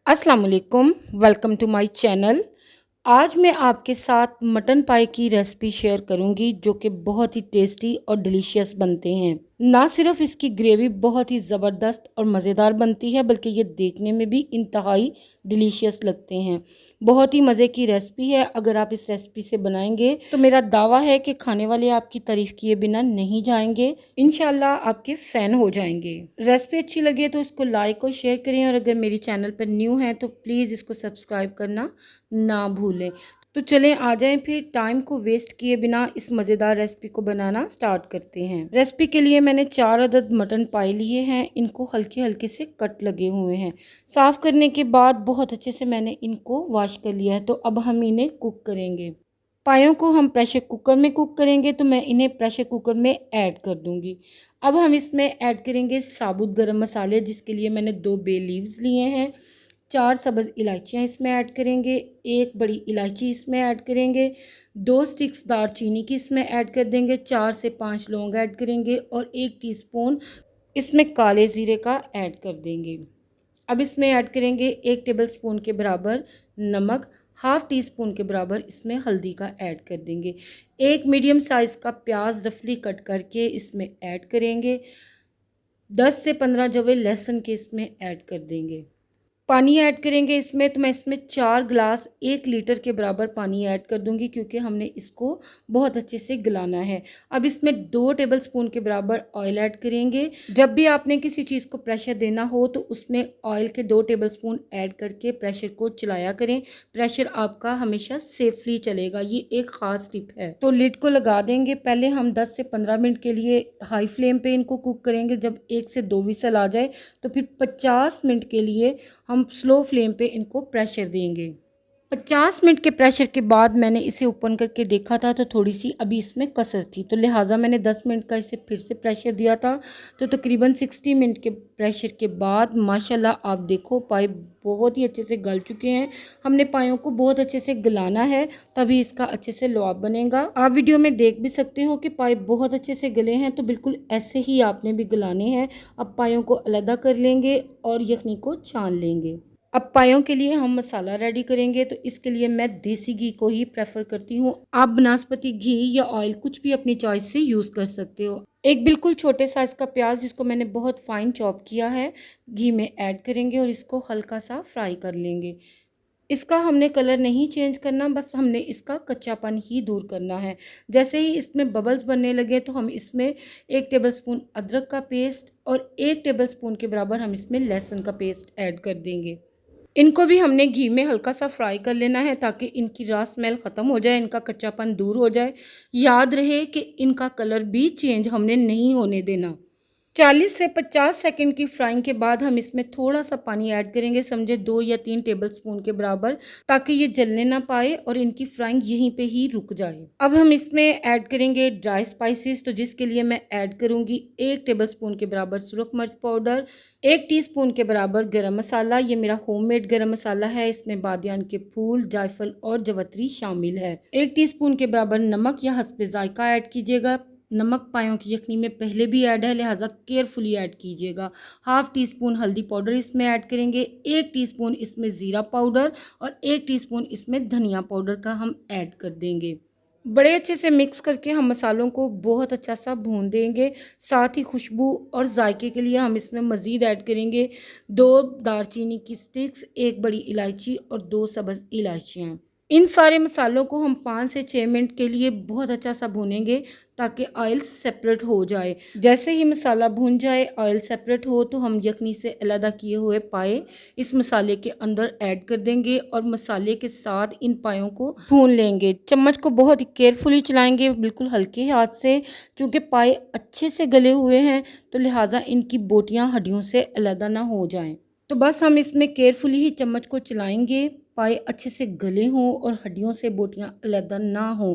अस्सलाम वालेकुम, welcome to my channel. आज मैं आपके साथ मटन पाई की रेसिपी शेयर करूंगी जो कि बहुत ही टेस्टी और डिलीशियस बनते हैं। ना सिर्फ इसकी ग्रेवी बहुत ही ज़बरदस्त और मज़ेदार बनती है बल्कि ये देखने में भी इंतहाई डिलीशियस लगते हैं। बहुत ही मज़े की रेसिपी है। अगर आप इस रेसिपी से बनाएंगे तो मेरा दावा है कि खाने वाले आपकी तारीफ़ किए बिना नहीं जाएंगे, इंशाल्लाह आपके फ़ैन हो जाएंगे। रेसिपी अच्छी लगे तो इसको लाइक और शेयर करें और अगर मेरी चैनल पर न्यू हैं तो प्लीज़ इसको सब्सक्राइब करना ना भूलें। तो चलें आ जाएं फिर टाइम को वेस्ट किए बिना इस मज़ेदार रेसिपी को बनाना स्टार्ट करते हैं। रेसिपी के लिए मैंने 4 अदद मटन पाई लिए हैं। इनको हल्के हल्के से कट लगे हुए हैं। साफ़ करने के बाद बहुत अच्छे से मैंने इनको वॉश कर लिया है। तो अब हम इन्हें कुक करेंगे। पायों को हम प्रेशर कुकर में कुक करेंगे तो मैं इन्हें प्रेशर कुकर में ऐड कर दूंगी। अब हम इसमें ऐड करेंगे साबुत गरम मसाले, जिसके लिए मैंने 2 बे लीव्स लिए हैं। 4 सब्ज़ इलायचियाँ इसमें ऐड करेंगे। 1 बड़ी इलायची इसमें ऐड करेंगे। 2 स्टिक्स दालचीनी की इसमें ऐड कर देंगे। 4 से 5 लौंग ऐड करेंगे और 1 टीस्पून इसमें काले ज़ीरे का ऐड कर देंगे। अब इसमें ऐड करेंगे 1 टेबलस्पून के बराबर नमक, हाफ़ टी स्पून के बराबर इसमें हल्दी का ऐड कर देंगे। 1 मीडियम साइज़ का प्याज रफली कट करके इसमें ऐड करेंगे। 10 से 15 जवे लहसुन के इसमें ऐड कर देंगे। पानी ऐड करेंगे इसमें, तो मैं इसमें 4 गिलास 1 लीटर के बराबर पानी ऐड कर दूंगी क्योंकि हमने इसको बहुत अच्छे से गलाना है। अब इसमें 2 टेबलस्पून के बराबर ऑयल ऐड करेंगे। जब भी आपने किसी चीज़ को प्रेशर देना हो तो उसमें ऑयल के 2 टेबलस्पून ऐड करके प्रेशर को चलाया करें। प्रेशर आपका हमेशा सेफली चलेगा, ये एक ख़ास टिप है। तो लिड को लगा देंगे। पहले हम 10 से 15 मिनट के लिए हाई फ्लेम पे इनको कुक करेंगे। जब 1 से 2 विसल आ जाए तो फिर 50 मिनट के लिए हम स्लो फ्लेम पे इनको प्रेशर देंगे। 50 मिनट के प्रेशर के बाद मैंने इसे ओपन करके देखा था तो थोड़ी सी अभी इसमें कसर थी, तो लिहाजा मैंने 10 मिनट का इसे फिर से प्रेशर दिया था। तो तकरीबन 60 मिनट के प्रेशर के बाद माशाल्लाह आप देखो पाए बहुत ही अच्छे से गल चुके हैं। हमने पायों को बहुत अच्छे से गलाना है तभी इसका अच्छे से लुआब बनेगा। आप वीडियो में देख भी सकते हो कि पाए बहुत अच्छे से गले हैं, तो बिल्कुल ऐसे ही आपने भी गलाने हैं। अब पायों को अलग कर लेंगे और यखनी को छान लेंगे। अब पायों के लिए हम मसाला रेडी करेंगे, तो इसके लिए मैं देसी घी को ही प्रेफर करती हूँ। आप बनास्पति घी या ऑयल कुछ भी अपनी चॉइस से यूज़ कर सकते हो। एक बिल्कुल छोटे साइज़ का प्याज जिसको मैंने बहुत फाइन चॉप किया है घी में ऐड करेंगे और इसको हल्का सा फ्राई कर लेंगे। इसका हमने कलर नहीं चेंज करना, बस हमने इसका कच्चापन ही दूर करना है। जैसे ही इसमें बबल्स बनने लगे तो हम इसमें 1 टेबलस्पून अदरक का पेस्ट और 1 टेबलस्पून के बराबर हम इसमें लहसुन का पेस्ट ऐड कर देंगे। इनको भी हमने घी में हल्का सा फ्राई कर लेना है ताकि इनकी रॉ स्मेल ख़त्म हो जाए, इनका कच्चापन दूर हो जाए। याद रहे कि इनका कलर भी चेंज हमने नहीं होने देना। 40 से 50 सेकंड की फ्राइंग के बाद हम इसमें थोड़ा सा पानी ऐड करेंगे, समझे 2 या 3 टेबलस्पून के बराबर, ताकि ये जलने ना पाए और इनकी फ्राइंग यहीं पे ही रुक जाए। अब हम इसमें ऐड करेंगे ड्राई स्पाइसेस, तो जिसके लिए मैं ऐड करूंगी 1 टेबलस्पून के बराबर सुरख मिर्च पाउडर, 1 टीस्पून के बराबर गरम मसाला। ये मेरा होममेड गरम मसाला है, इसमें बादियान के फूल, जायफल और जवतरी शामिल है। 1 टीस्पून के बराबर नमक या हस्बे जायका ऐड कीजिएगा। नमक पायों की यखनी में पहले भी ऐड है, लिहाजा केयरफुली ऐड कीजिएगा। हाफ टी स्पून हल्दी पाउडर इसमें ऐड करेंगे। 1 टीस्पून इसमें ज़ीरा पाउडर और 1 टीस्पून इसमें धनिया पाउडर का हम ऐड कर देंगे। बड़े अच्छे से मिक्स करके हम मसालों को बहुत अच्छा सा भून देंगे। साथ ही खुशबू और जायके के लिए हम इसमें मज़ीद ऐड करेंगे 2 दालचीनी की स्टिक्स, 1 बड़ी इलायची और 2 सब्ज़ इलायचियाँ। इन सारे मसालों को हम 5 से 6 मिनट के लिए बहुत अच्छा सा भूनेंगे ताकि ऑयल सेपरेट हो जाए। जैसे ही मसाला भून जाए, ऑयल सेपरेट हो, तो हम यखनी से अलग किए हुए पाए इस मसाले के अंदर ऐड कर देंगे और मसाले के साथ इन पायों को भून लेंगे। चम्मच को बहुत ही केयरफुली चलाएंगे, बिल्कुल हल्के हाथ से, क्योंकि पाए अच्छे से गले हुए हैं तो लिहाजा इनकी बोटियां हड्डियों से अलग ना हो जाएं। तो बस हम इसमें केयरफुली ही चम्मच को चलाएंगे, पाए अच्छे से गले हों और हड्डियों से बोटियां अलग ना हों।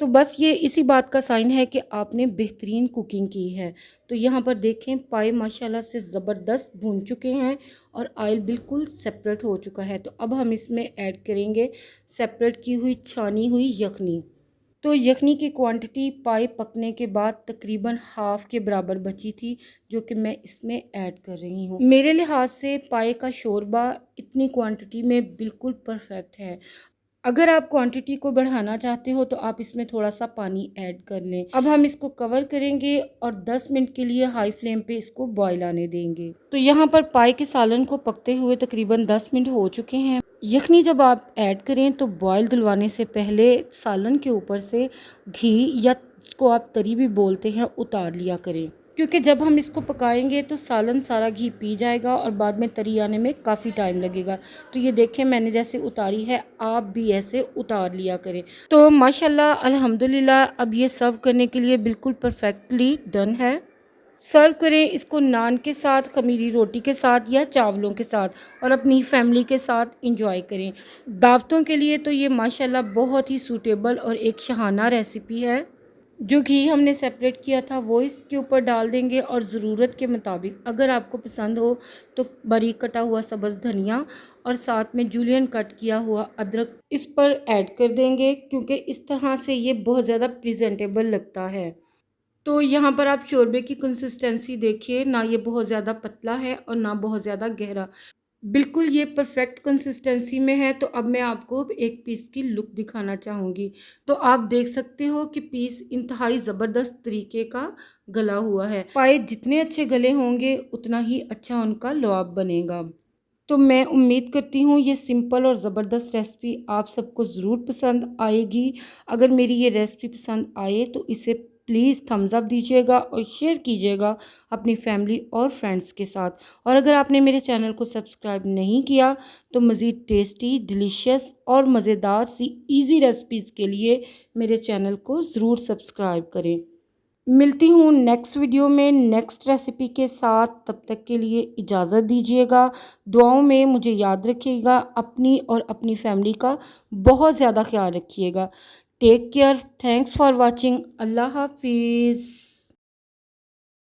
तो बस ये इसी बात का साइन है कि आपने बेहतरीन कुकिंग की है। तो यहाँ पर देखें पाए माशाल्लाह से ज़बरदस्त भून चुके हैं और ऑयल बिल्कुल सेपरेट हो चुका है। तो अब हम इसमें ऐड करेंगे सेपरेट की हुई छानी हुई यखनी। तो यखनी की क्वांटिटी पाए पकने के बाद तकरीबन हाफ़ के बराबर बची थी, जो कि मैं इसमें ऐड कर रही हूँ। मेरे लिहाज से पाए का शोरबा इतनी क्वांटिटी में बिल्कुल परफेक्ट है। अगर आप क्वांटिटी को बढ़ाना चाहते हो तो आप इसमें थोड़ा सा पानी ऐड कर लें। अब हम इसको कवर करेंगे और 10 मिनट के लिए हाई फ्लेम पे इसको बॉईल आने देंगे। तो यहाँ पर पाए के सालन को पकते हुए तकरीबन 10 मिनट हो चुके हैं। यखनी जब आप ऐड करें तो बॉईल दिलवाने से पहले सालन के ऊपर से घी, या इसको आप तरी भी बोलते हैं, उतार लिया करें, क्योंकि जब हम इसको पकाएंगे तो सालन सारा घी पी जाएगा और बाद में तरी आने में काफ़ी टाइम लगेगा। तो ये देखें मैंने जैसे उतारी है, आप भी ऐसे उतार लिया करें। तो माशाल्लाह अल्हम्दुलिल्लाह अब ये सर्व करने के लिए बिल्कुल परफेक्टली डन है। सर्व करें इसको नान के साथ, खमीरी रोटी के साथ या चावलों के साथ, और अपनी फैमिली के साथ इंजॉय करें। दावतों के लिए तो ये माशाल्लाह बहुत ही सूटेबल और एक शहाना रेसिपी है। जो घी हमने सेपरेट किया था वो इसके ऊपर डाल देंगे, और ज़रूरत के मुताबिक अगर आपको पसंद हो तो बारीक कटा हुआ सब्ज़ धनिया और साथ में जूलियन कट किया हुआ अदरक इस पर ऐड कर देंगे, क्योंकि इस तरह से ये बहुत ज़्यादा प्रेजेंटेबल लगता है। तो यहाँ पर आप शोरबे की कंसिस्टेंसी देखिए, ना ये बहुत ज़्यादा पतला है और ना बहुत ज़्यादा गहरा, बिल्कुल ये परफेक्ट कंसिस्टेंसी में है। तो अब मैं आपको एक पीस की लुक दिखाना चाहूँगी। तो आप देख सकते हो कि पीस इंतहाई ज़बरदस्त तरीके का गला हुआ है। पाए जितने अच्छे गले होंगे उतना ही अच्छा उनका लुआब बनेगा। तो मैं उम्मीद करती हूँ ये सिंपल और ज़बरदस्त रेसिपी आप सबको ज़रूर पसंद आएगी। अगर मेरी ये रेसिपी पसंद आए तो इसे प्लीज़ थम्स अप दीजिएगा और शेयर कीजिएगा अपनी फैमिली और फ्रेंड्स के साथ। और अगर आपने मेरे चैनल को सब्सक्राइब नहीं किया तो मज़ीद टेस्टी, डिलीशियस और मज़ेदार सी इजी रेसिपीज़ के लिए मेरे चैनल को ज़रूर सब्सक्राइब करें। मिलती हूँ नेक्स्ट वीडियो में नेक्स्ट रेसिपी के साथ। तब तक के लिए इजाज़त दीजिएगा। दुआओं में मुझे याद रखिएगा, अपनी और अपनी फैमिली का बहुत ज़्यादा ख्याल रखिएगा। Take care. Thanks for watching. अल्लाह हाफिज़।